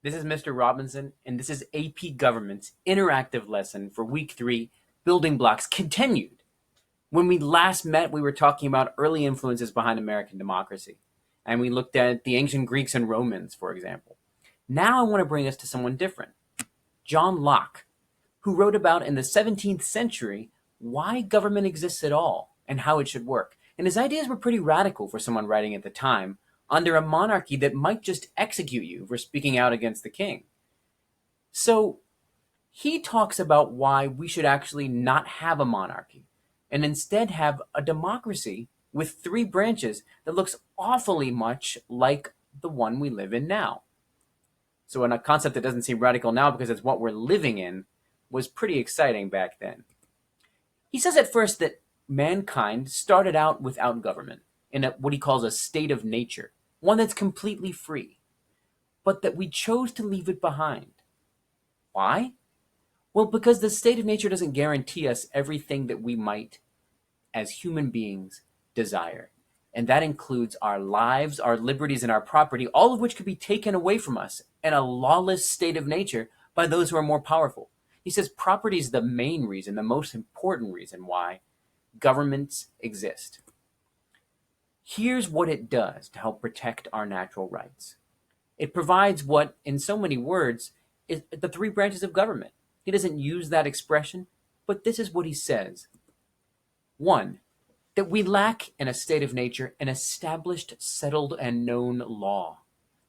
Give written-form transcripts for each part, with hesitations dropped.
This is Mr. Robinson, and this is AP Government's interactive lesson for week 3, Building Blocks Continued. When we last met, we were talking about early influences behind American democracy, and we looked at the ancient Greeks and Romans, for example. Now I want to bring us to someone different, John Locke, who wrote about in the 17th century why government exists at all and how it should work. And his ideas were pretty radical for someone writing at the time under a monarchy that might just execute you for speaking out against the king. So he talks about why we should actually not have a monarchy and instead have a democracy with 3 branches that looks awfully much like the one we live in now. So, in a concept that doesn't seem radical now because it's what we're living in, was pretty exciting back then. He says at first that mankind started out without government, in what he calls a state of nature, one that's completely free, but that we chose to leave it behind. Why? Well, because the state of nature doesn't guarantee us everything that we might, as human beings, desire. And that includes our lives, our liberties, and our property, all of which could be taken away from us in a lawless state of nature by those who are more powerful. He says property is the main reason, the most important reason why governments exist. Here's what it does to help protect our natural rights. It provides what, in so many words, is the 3 branches of government. He doesn't use that expression, but this is what he says. 1, that we lack in a state of nature an established, settled, and known law.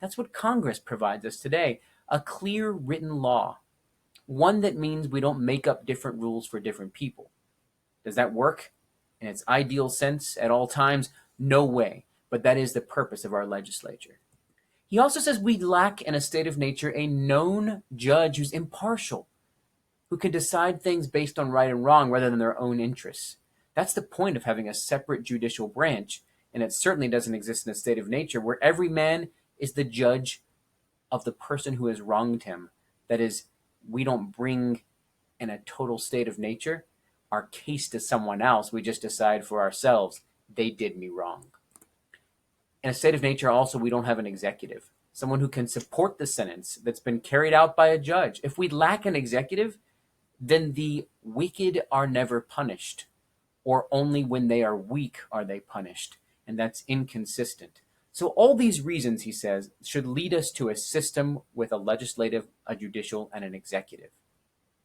That's what Congress provides us today, a clear written law. One that means we don't make up different rules for different people. Does that work in its ideal sense at all times? No way, but that is the purpose of our legislature. He also says we lack in a state of nature a known judge who's impartial, who can decide things based on right and wrong rather than their own interests. That's the point of having a separate judicial branch, and it certainly doesn't exist in a state of nature where every man is the judge of the person who has wronged him. That is, we don't bring in a total state of nature our case to someone else. We just decide for ourselves, they did me wrong. In a state of nature, also, we don't have an executive, someone who can support the sentence that's been carried out by a judge. If we lack an executive, then the wicked are never punished, or only when they are weak are they punished, and that's inconsistent. So all these reasons, he says, should lead us to a system with a legislative, a judicial, and an executive.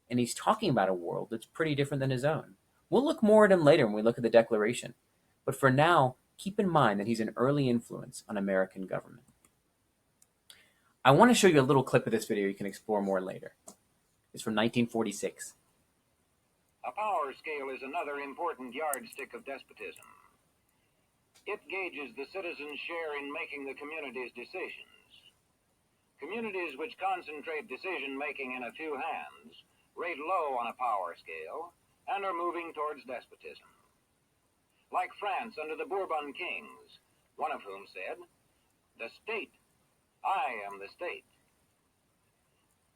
And he's talking about a world that's pretty different than his own. We'll look more at him later when we look at the Declaration. But for now, keep in mind that he's an early influence on American government. I want to show you a little clip of this video you can explore more later. It's from 1946. A power scale is another important yardstick of despotism. It gauges the citizens' share in making the community's decisions. Communities which concentrate decision-making in a few hands rate low on a power scale and are moving towards despotism. Like France under the Bourbon kings, one of whom said, "The state, I am the state."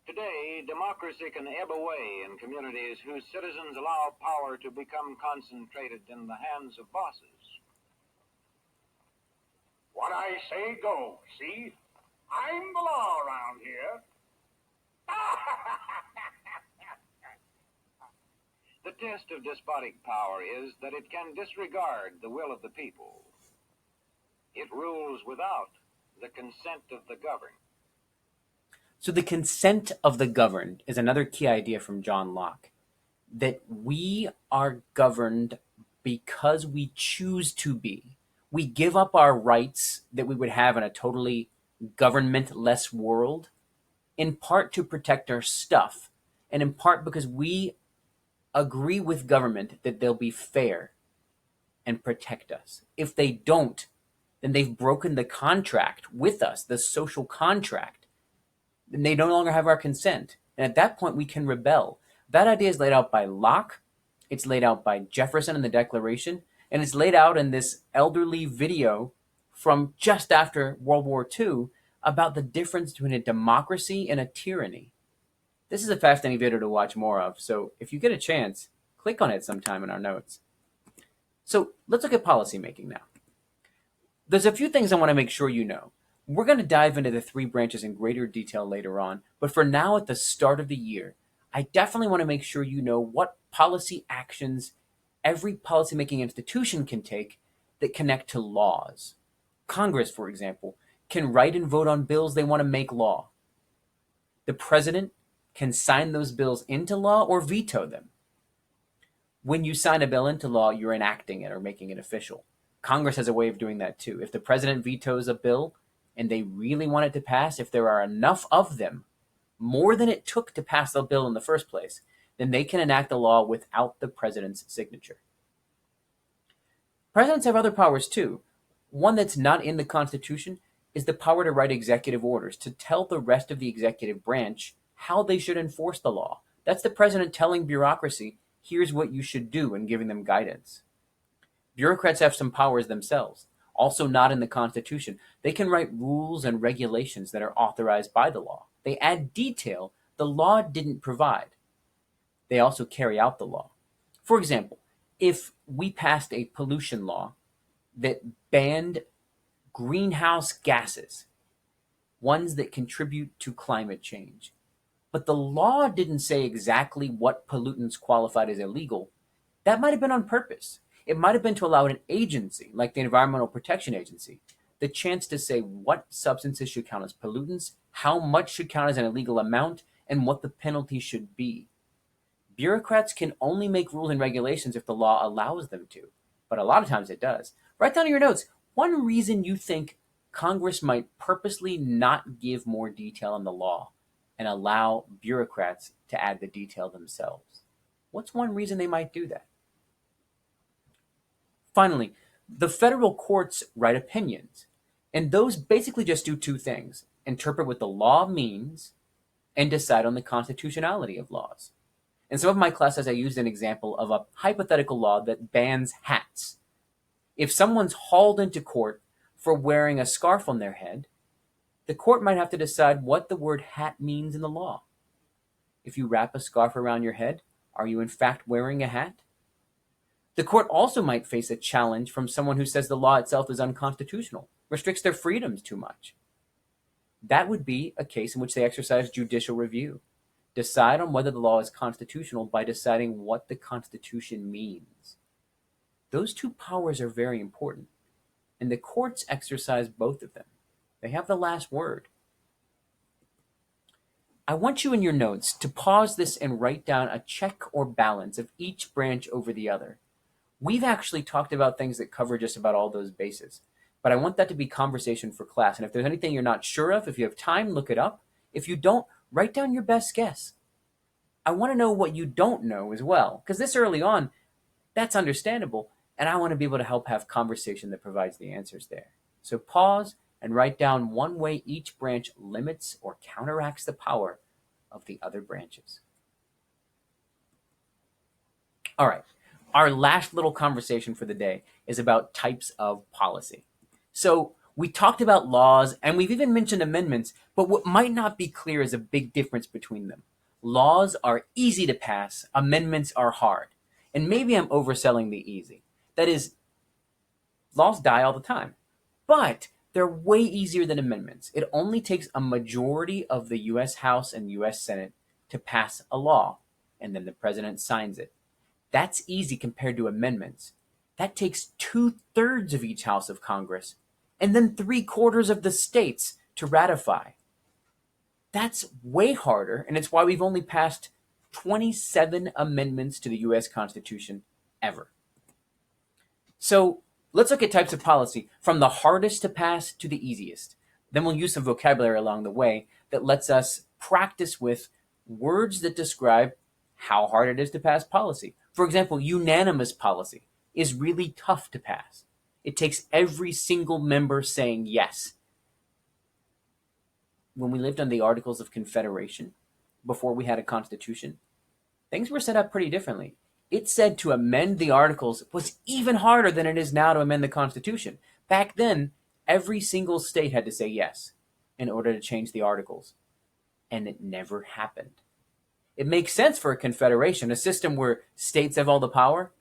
Today, democracy can ebb away in communities whose citizens allow power to become concentrated in the hands of bosses. What I say goes, see? I'm the law around here. The test of despotic power is that it can disregard the will of the people. It rules without the consent of the governed. So the consent of the governed is another key idea from John Locke, that we are governed because we choose to be. We give up our rights that we would have in a totally government-less world, in part to protect our stuff, and in part because we agree with government that they'll be fair and protect us. If they don't, then they've broken the contract with us, the social contract. Then they no longer have our consent. And at that point, we can rebel. That idea is laid out by Locke. It's laid out by Jefferson in the Declaration. And it's laid out in this elderly video from just after World War II about the difference between a democracy and a tyranny. This is a fascinating video to watch more of. So if you get a chance, click on it sometime in our notes. So let's look at policymaking now. There's a few things I want to make sure you know. We're going to dive into the three branches in greater detail later on, but for now, at the start of the year, I definitely want to make sure you know what policy actions every policymaking institution can take that connect to laws. Congress, for example, can write and vote on bills they want to make law. The president can sign those bills into law or veto them. When you sign a bill into law, you're enacting it or making it official. Congress has a way of doing that too. If the president vetoes a bill and they really want it to pass, if there are enough of them, more than it took to pass the bill in the first place, then they can enact the law without the president's signature. Presidents have other powers too. One that's not in the Constitution is the power to write executive orders, to tell the rest of the executive branch how they should enforce the law. That's the president telling bureaucracy, here's what you should do, and giving them guidance. Bureaucrats have some powers themselves, also not in the Constitution. They can write rules and regulations that are authorized by the law. They add detail the law didn't provide. They also carry out the law. For example, if we passed a pollution law that banned greenhouse gases, ones that contribute to climate change, but the law didn't say exactly what pollutants qualified as illegal, that might have been on purpose. It might have been to allow an agency, like the Environmental Protection Agency, the chance to say what substances should count as pollutants, how much should count as an illegal amount, and what the penalty should be. Bureaucrats can only make rules and regulations if the law allows them to, but a lot of times it does. Write down in your notes one reason you think Congress might purposely not give more detail in the law and allow bureaucrats to add the detail themselves. What's one reason they might do that? Finally, the federal courts write opinions, and those basically just do two things: interpret what the law means and decide on the constitutionality of laws. In some of my classes, I used an example of a hypothetical law that bans hats. If someone's hauled into court for wearing a scarf on their head, the court might have to decide what the word hat means in the law. If you wrap a scarf around your head, are you in fact wearing a hat? The court also might face a challenge from someone who says the law itself is unconstitutional, restricts their freedoms too much. That would be a case in which they exercise judicial review. Decide on whether the law is constitutional by deciding what the Constitution means. Those two powers are very important, and the courts exercise both of them. They have the last word. I want you in your notes to pause this and write down a check or balance of each branch over the other. We've actually talked about things that cover just about all those bases, but I want that to be conversation for class. And if there's anything you're not sure of, if you have time, look it up. If you don't, write down your best guess. I want to know what you don't know as well, because this early on, that's understandable, and I want to be able to help have conversation that provides the answers there. So pause and write down one way each branch limits or counteracts the power of the other branches. All right, our last little conversation for the day is about types of policy. So we talked about laws, and we've even mentioned amendments, but what might not be clear is a big difference between them. Laws are easy to pass, amendments are hard. And maybe I'm overselling the easy. That is, laws die all the time, but they're way easier than amendments. It only takes a majority of the US House and US Senate to pass a law, and then the president signs it. That's easy compared to amendments. That takes 2/3 of each House of Congress, and then 3/4 of the states to ratify. That's way harder, and it's why we've only passed 27 amendments to the US Constitution ever. So let's look at types of policy from the hardest to pass to the easiest. Then we'll use some vocabulary along the way that lets us practice with words that describe how hard it is to pass policy. For example, unanimous policy is really tough to pass. It takes every single member saying yes. When we lived on the Articles of Confederation, before we had a constitution, things were set up pretty differently. It said to amend the Articles was even harder than it is now to amend the Constitution. Back then, every single state had to say yes in order to change the Articles, and it never happened. It makes sense for a confederation, a system where states have all the power.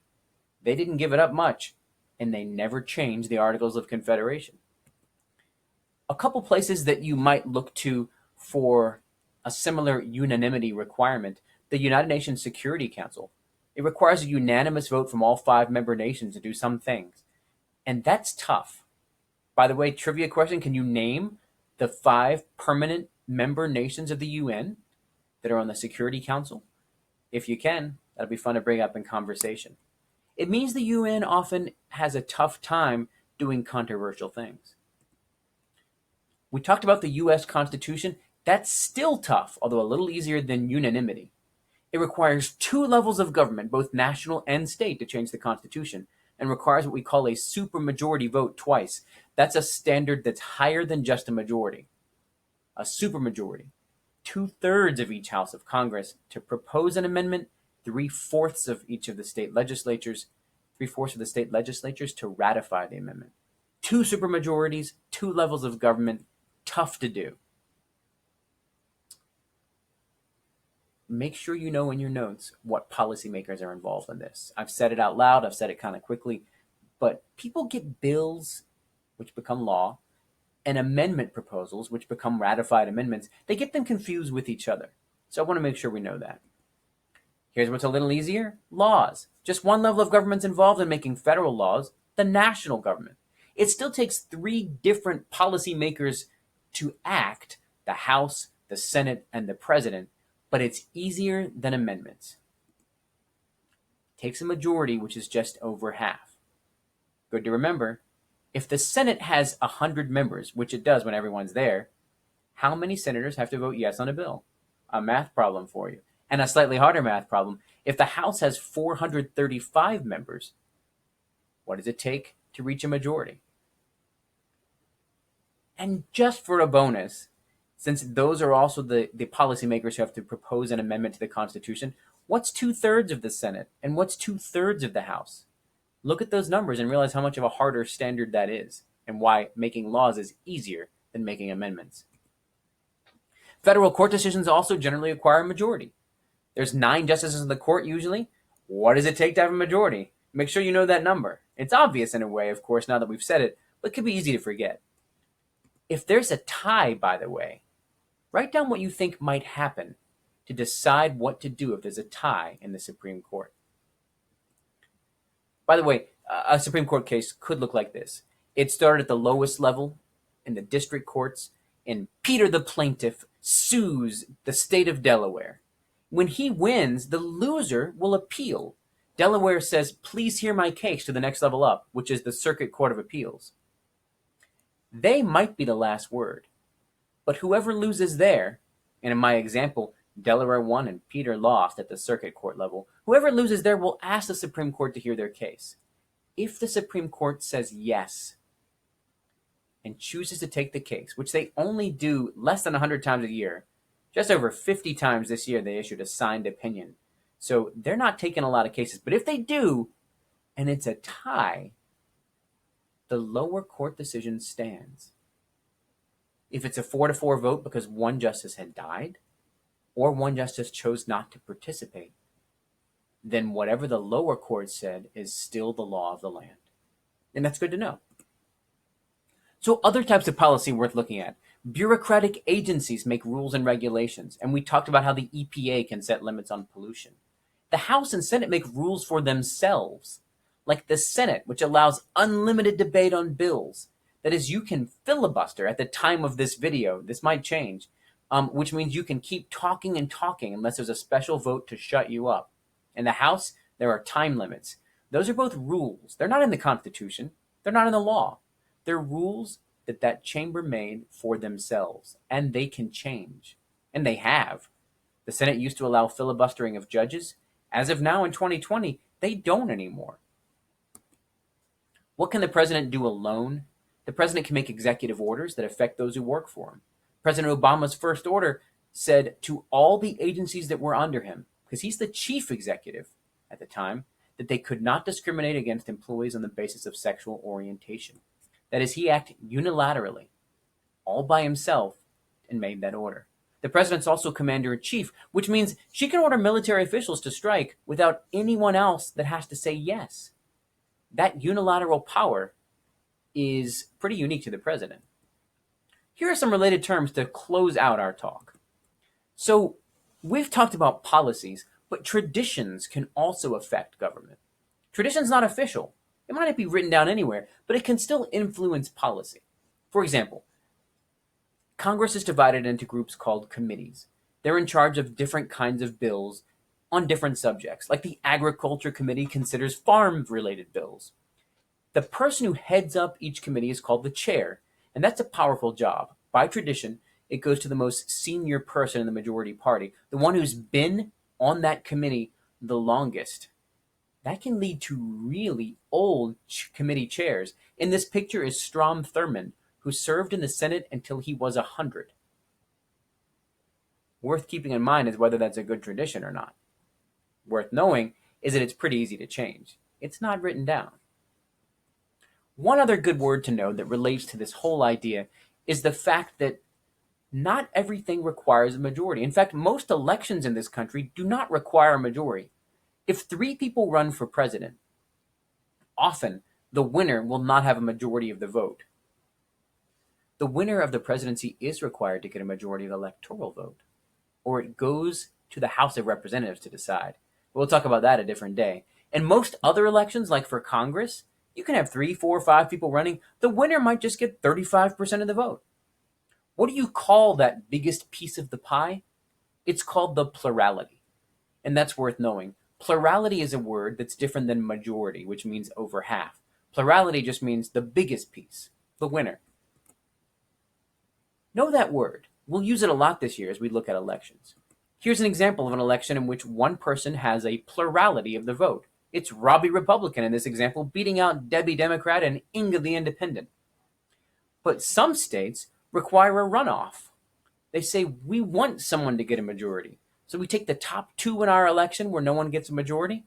They didn't give it up much, and they never changed the Articles of Confederation. A couple places that you might look to for a similar unanimity requirement: the United Nations Security Council. It requires a unanimous vote from all 5 member nations to do some things. And that's tough. By the way, trivia question: can you name the 5 permanent member nations of the UN that are on the Security Council? If you can, that'll be fun to bring up in conversation. It means the UN often has a tough time doing controversial things. We talked about the US Constitution. That's still tough, although a little easier than unanimity. It requires 2 levels of government, both national and state, to change the Constitution, and requires what we call a supermajority vote twice. That's a standard that's higher than just a majority. A supermajority. 2/3 of each House of Congress to propose an amendment, 3/4 of each of the state legislatures, 3/4 of the state legislatures to ratify the amendment. 2 supermajorities, 2 levels of government, tough to do. Make sure you know in your notes what policymakers are involved in this. I've said it out loud, I've said it kind of quickly, but people get bills, which become law, and amendment proposals, which become ratified amendments. They get them confused with each other. So I want to make sure we know that. Here's what's a little easier: laws. Just 1 level of government's involved in making federal laws: the national government. It still takes 3 different policymakers to act: the House, the Senate, and the President, but it's easier than amendments. It takes a majority, which is just over half. Good to remember. If the Senate has 100 members, which it does when everyone's there, how many senators have to vote yes on a bill? A math problem for you. And a slightly harder math problem: if the House has 435 members, what does it take to reach a majority? And just for a bonus, since those are also the policymakers who have to propose an amendment to the Constitution, what's 2/3 of the Senate and what's 2/3 of the House? Look at those numbers and realize how much of a harder standard that is, and why making laws is easier than making amendments. Federal court decisions also generally require a majority. There's 9 justices of the court usually. What does it take to have a majority? Make sure you know that number. It's obvious in a way, of course, now that we've said it, but it could be easy to forget. If there's a tie, by the way, write down what you think might happen to decide what to do if there's a tie in the Supreme Court. By the way, a Supreme Court case could look like this. It started at the lowest level in the district courts, and Peter the plaintiff sues the state of Delaware. When he wins, the loser will appeal. Delaware says, please hear my case, to the next level up, which is the Circuit Court of Appeals. They might be the last word, but whoever loses there, and in my example, Delaware won and Peter lost at the circuit court level, whoever loses there will ask the Supreme Court to hear their case. If the Supreme Court says yes and chooses to take the case, which they only do less than 100 times a year, just over 50 times this year they issued a signed opinion. So they're not taking a lot of cases. But if they do, and it's a tie, the lower court decision stands. If it's a 4-4 vote because one justice had died, or one justice chose not to participate, then whatever the lower court said is still the law of the land. And that's good to know. So other types of policy worth looking at. Bureaucratic agencies make rules and regulations, and we talked about how the EPA can set limits on pollution. The House and Senate make rules for themselves, like the Senate, which allows unlimited debate on bills. That is, you can filibuster at the time of this video. This might change, which means you can keep talking and talking unless there's a special vote to shut you up. In the House, there are time limits. Those are both rules. They're not in the Constitution. They're not in the law. They're rules that chamber made for themselves, and they can change. And they have. The Senate used to allow filibustering of judges. As of now in 2020, they don't anymore. What can the president do alone? The president can make executive orders that affect those who work for him. President Obama's first order said to all the agencies that were under him, because he's the chief executive at the time, that they could not discriminate against employees on the basis of sexual orientation. That is, he acted unilaterally, all by himself, and made that order. The president's also commander-in-chief, which means she can order military officials to strike without anyone else that has to say yes. That unilateral power is pretty unique to the president. Here are some related terms to close out our talk. So, we've talked about policies, but traditions can also affect government. Tradition's not official. It might not be written down anywhere, but it can still influence policy. For example, Congress is divided into groups called committees. They're in charge of different kinds of bills on different subjects. Like the Agriculture Committee considers farm related bills. The person who heads up each committee is called the chair, and that's a powerful job. By tradition, it goes to the most senior person in the majority party, the one who's been on that committee the longest. That can lead to really old committee chairs. In this picture is Strom Thurmond, who served in the Senate until he was 100. Worth keeping in mind is whether that's a good tradition or not. Worth knowing is that it's pretty easy to change. It's not written down. One other good word to know that relates to this whole idea is the fact that not everything requires a majority. In fact, most elections in this country do not require a majority. If 3 people run for president, often the winner will not have a majority of the vote. The winner of the presidency is required to get a majority of the electoral vote, or it goes to the House of Representatives to decide. We'll talk about that a different day. In most other elections, like for Congress, you can have 3, 4, 5 people running. The winner might just get 35% of the vote. What do you call that biggest piece of the pie? It's called the plurality. And that's worth knowing. Plurality is a word that's different than majority, which means over half. Plurality just means the biggest piece, the winner. Know that word. We'll use it a lot this year as we look at elections. Here's an example of an election in which one person has a plurality of the vote. It's Robbie Republican in this example, beating out Debbie Democrat and Inga the Independent. But some states require a runoff. They say we want someone to get a majority. So we take the top 2 in our election where no one gets a majority,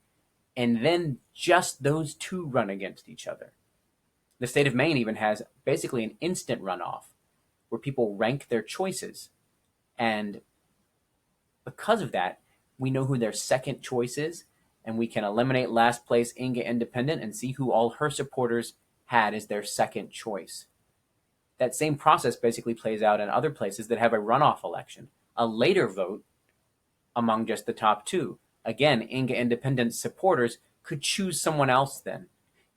and then just those 2 run against each other. The state of Maine even has basically an instant runoff where people rank their choices. And because of that, we know who their second choice is, and we can eliminate last place Inga Independent and see who all her supporters had as their second choice. That same process basically plays out in other places that have a runoff election, a later vote among just the top 2. Again, Inga Independent supporters could choose someone else then.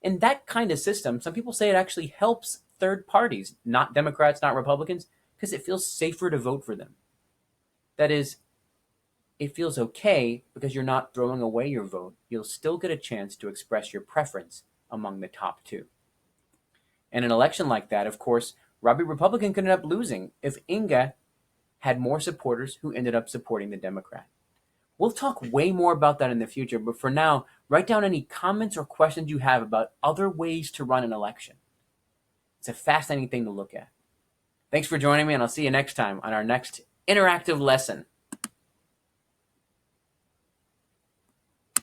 In that kind of system, some people say it actually helps third parties, not Democrats, not Republicans, because it feels safer to vote for them. That is, it feels okay because you're not throwing away your vote. You'll still get a chance to express your preference among the top 2. In an election like that, of course, Robbie Republican could end up losing if Inga had more supporters who ended up supporting the Democrat. We'll talk way more about that in the future, but for now, write down any comments or questions you have about other ways to run an election. It's a fascinating thing to look at. Thanks for joining me, and I'll see you next time on our next interactive lesson.